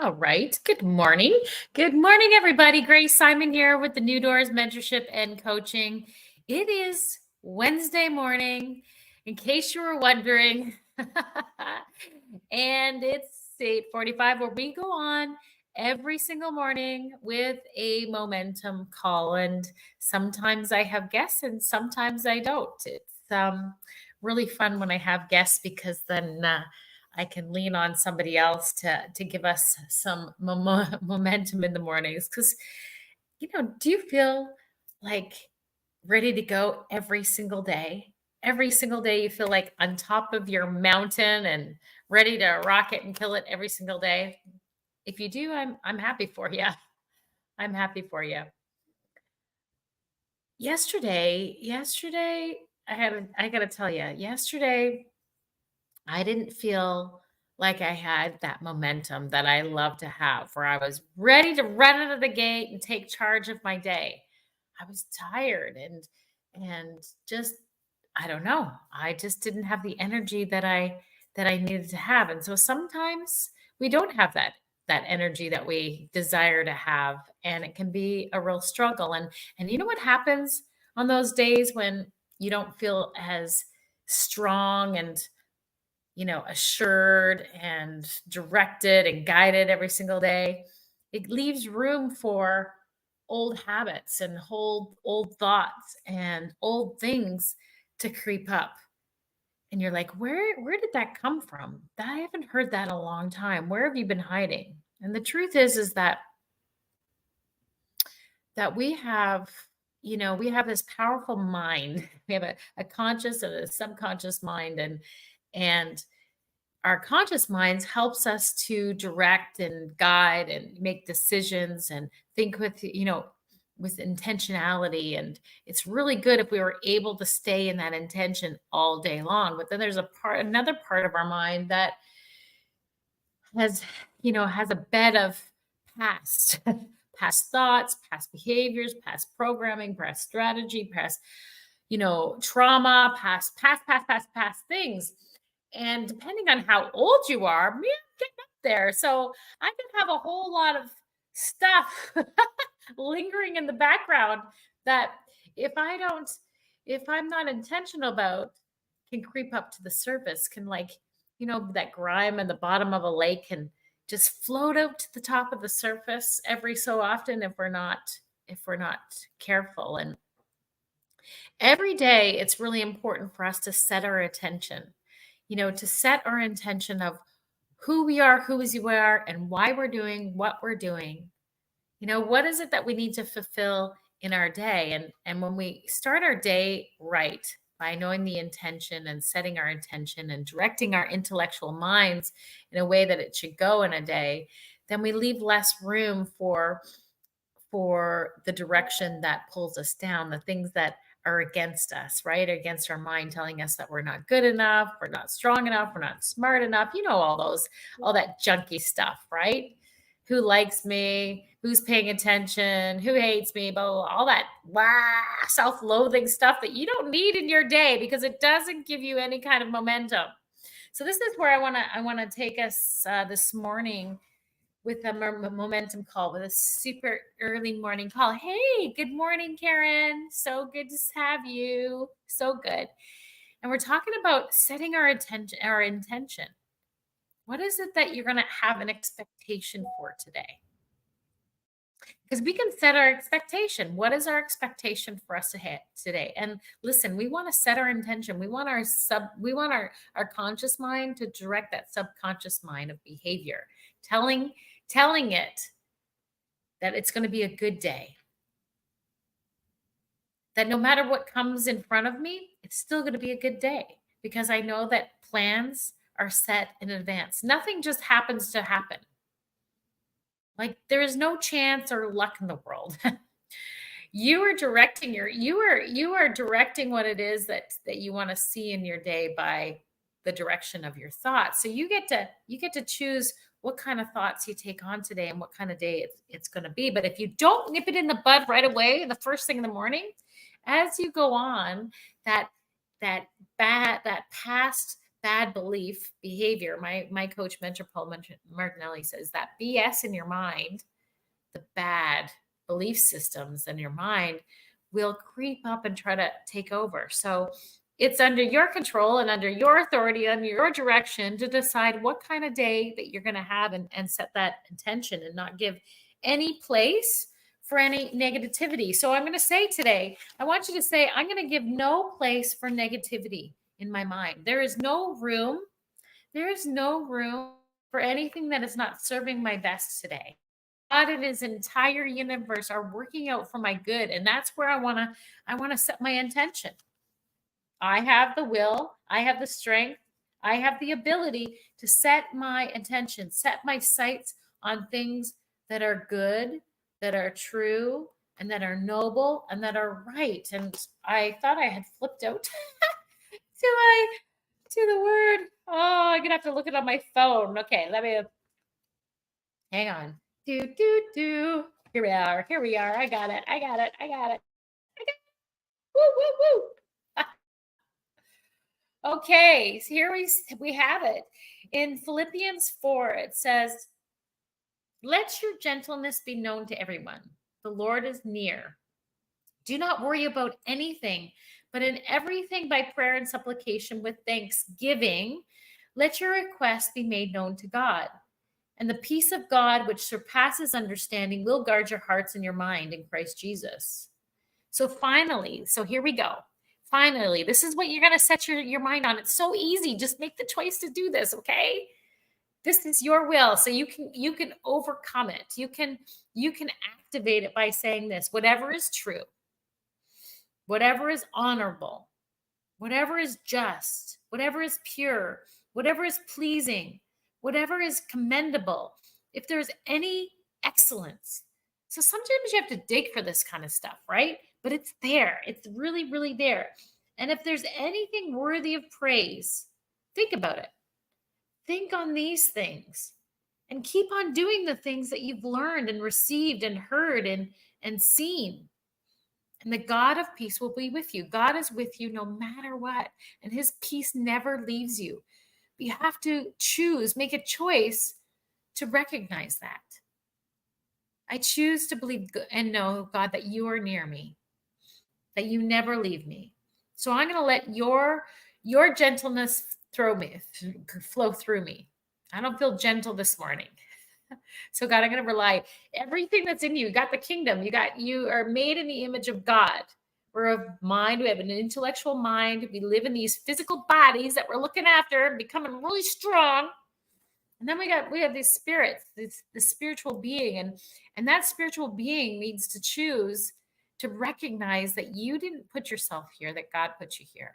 All right. Good morning. Good morning, everybody. Grace Simon here with the New Doors Mentorship and Coaching. It is Wednesday morning, in case you were wondering. And it's 8:45 where we go on every single morning with a momentum call. And sometimes I have guests and sometimes I don't. It's really fun when I have guests because then I can lean on somebody else to give us some momentum in the mornings. Because do you feel like ready to go every single day? Every single day, you feel like on top of your mountain and ready to rock it and kill it every single day. If you do, I'm happy for you. I'm happy for you. Yesterday, I gotta tell you, yesterday I didn't feel like I had that momentum that I love to have, where I was ready to run out of the gate and take charge of my day. I was tired and just I don't know. I just didn't have the energy that I needed to have. And so sometimes we don't have that energy that we desire to have, and it can be a real struggle. And you know what happens on those days when you don't feel as strong and assured and directed and guided every single day? It leaves room for old habits and old thoughts and old things to creep up. And you're like, where did that come from? I haven't heard that in a long time. Where have you been hiding? And the truth is that we have this powerful mind. We have a conscious and a subconscious mind, and our conscious minds helps us to direct and guide and make decisions and think with intentionality. And it's really good if we were able to stay in that intention all day long. But then there's another part of our mind that has a bed of past past thoughts, past behaviors, past programming, past strategy, past trauma, past things. And depending on how old you are, man, getting up there. So I can have a whole lot of stuff lingering in the background that if I don't, if I'm not intentional about, can creep up to the surface, can, like, that grime at the bottom of a lake can just float out to the top of the surface every so often if we're not careful. And every day, it's really important for us to set our attention, to set our intention of who we are, whose we are, and why we're doing what we're doing. What is it that we need to fulfill in our day? And when we start our day right by knowing the intention and setting our intention and directing our intellectual minds in a way that it should go in a day, then we leave less room for the direction that pulls us down, the things that are against us, right? Against our mind telling us that we're not good enough, we're not strong enough, we're not smart enough, all that junky stuff, right? Who likes me? Who's paying attention? Who hates me? Blah, blah, blah, all that self-loathing stuff that you don't need in your day because it doesn't give you any kind of momentum. So this is where I want to take us this morning with a momentum call, with a super early morning call. Hey, good morning, Karen. So good to have you. So good. And we're talking about setting our intention. What is it that you're going to have an expectation for today? Because we can set our expectation. What is our expectation for us to hit today? And listen, we want to set our intention. We want our conscious mind to direct that subconscious mind of behavior, telling it that it's going to be a good day. That no matter what comes in front of me, it's still going to be a good day because I know that plans are set in advance. Nothing just happens to happen. Like, there is no chance or luck in the world. You are directing what it is that you want to see in your day by the direction of your thoughts. So you get to choose what kind of thoughts you take on today and what kind of day it's going to be. But if you don't nip it in the bud right away, the first thing in the morning, as you go on, that past bad belief behavior. My coach, mentor Paul Martinelli, says that BS in your mind, the bad belief systems in your mind, will creep up and try to take over. So it's under your control and under your authority, under your direction to decide what kind of day that you're going to have, and set that intention and not give any place for any negativity. So I'm going to say today, I want you to say, I'm going to give no place for negativity in my mind. There is no room. There is no room for anything that is not serving my best today. God and his entire universe are working out for my good. And that's where I want to set my intention. I have the will, I have the strength, I have the ability to set my intention, set my sights on things that are good, that are true, and that are noble, and that are right. And I thought I had flipped out to the word. Oh, I'm gonna have to look it on my phone. Okay, let me hang on. Here we are. Here we are. I got it. Woo, woo, woo. Okay, so here we have it. In Philippians 4, it says, let your gentleness be known to everyone. The Lord is near. Do not worry about anything, but in everything by prayer and supplication with thanksgiving, let your requests be made known to God. And the peace of God, which surpasses understanding, will guard your hearts and your mind in Christ Jesus. So finally, so here we go. Finally, this is what you're going to set your mind on. It's so easy. Just make the choice to do this, okay? This is your will. So you can overcome it. You can activate it by saying this: whatever is true, whatever is honorable, whatever is just, whatever is pure, whatever is pleasing, whatever is commendable, if there's any excellence. So sometimes you have to dig for this kind of stuff, right? But it's there. It's really, really there. And if there's anything worthy of praise, think about it. Think on these things and keep on doing the things that you've learned and received and heard and seen. And the God of peace will be with you. God is with you no matter what. And his peace never leaves you. But you have to make a choice to recognize that. I choose to believe and know, God, that you are near me, that you never leave me. So I'm going to let your gentleness flow through me. I don't feel gentle this morning. So God, I'm going to rely everything that's in you. You got the kingdom. You are made in the image of God. We're of mind. We have an intellectual mind. We live in these physical bodies that we're looking after, becoming really strong. And then we have these spirits, the spiritual being, and that spiritual being needs to choose to recognize that you didn't put yourself here, that God put you here.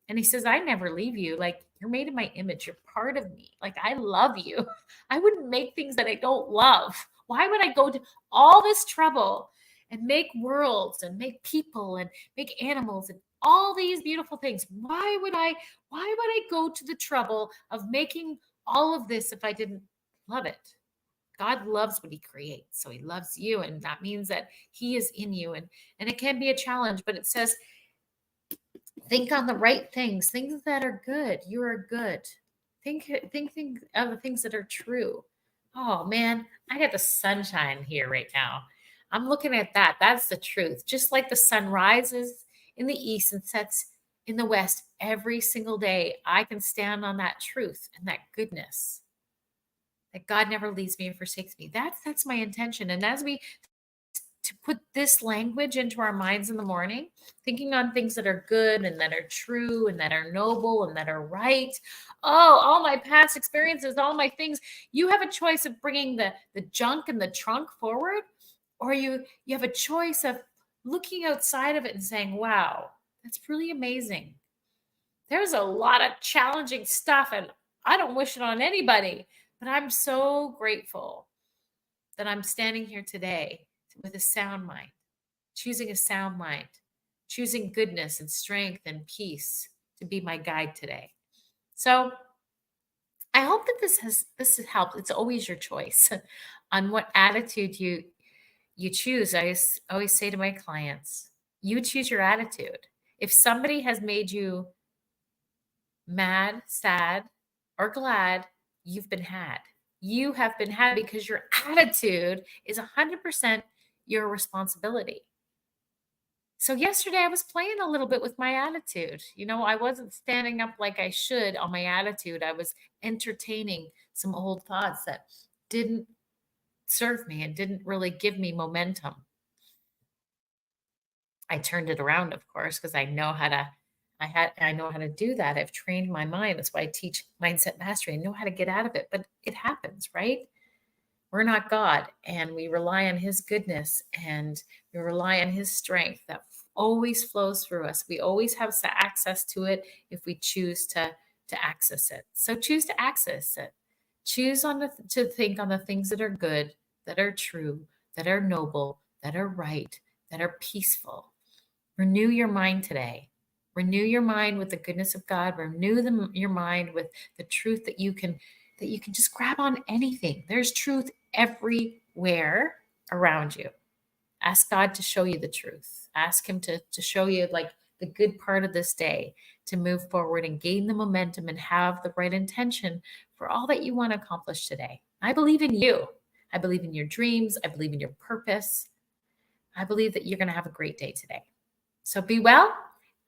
And he says, I never leave you. Like, you're made in my image. You're part of me. Like, I love you. I wouldn't make things that I don't love. Why would I go to all this trouble and make worlds and make people and make animals and all these beautiful things? Why would I go to the trouble of making all of this if I didn't love it? God loves what he creates. So he loves you. And that means that he is in you. And it can be a challenge, but it says, think on the right things that are good. You are good. Think of the things that are true. Oh man, I got the sunshine here right now. I'm looking at that. That's the truth. Just like the sun rises in the east and sets in the west every single day, I can stand on that truth and that goodness. That God never leaves me and forsakes me. That's my intention. And as we to put this language into our minds in the morning, thinking on things that are good and that are true and that are noble and that are right. Oh, all my past experiences, all my things. You have a choice of bringing the junk in the trunk forward, or you have a choice of looking outside of it and saying, wow, that's really amazing. There's a lot of challenging stuff and I don't wish it on anybody, but I'm so grateful that I'm standing here today with a sound mind, choosing goodness and strength and peace to be my guide today. So I hope that this has helped. It's always your choice on what attitude you choose. I always say to my clients, you choose your attitude. If somebody has made you mad, sad, or glad, you've been had. You have been had because your attitude is 100% your responsibility. So yesterday I was playing a little bit with my attitude. I wasn't standing up like I should on my attitude. I was entertaining some old thoughts that didn't serve me and didn't really give me momentum. I turned it around, of course, because I know how to do that. I've trained my mind. That's why I teach mindset mastery. I know how to get out of it, but it happens, right? We're not God, and we rely on his goodness, and we rely on his strength that always flows through us. We always have access to it if we choose to access it. So choose to access it. Choose to think on the things that are good, that are true, that are noble, that are right, that are peaceful. Renew your mind today. Renew your mind with the goodness of God. Renew your mind with the truth that you can just grab on anything. There's truth everywhere around you. Ask God to show you the truth. Ask him to show you like the good part of this day, to move forward and gain the momentum and have the right intention for all that you want to accomplish today. I believe in you. I believe in your dreams. I believe in your purpose. I believe that you're going to have a great day today. So be well,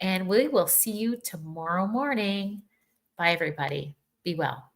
and we will see you tomorrow morning. Bye, everybody. Be well.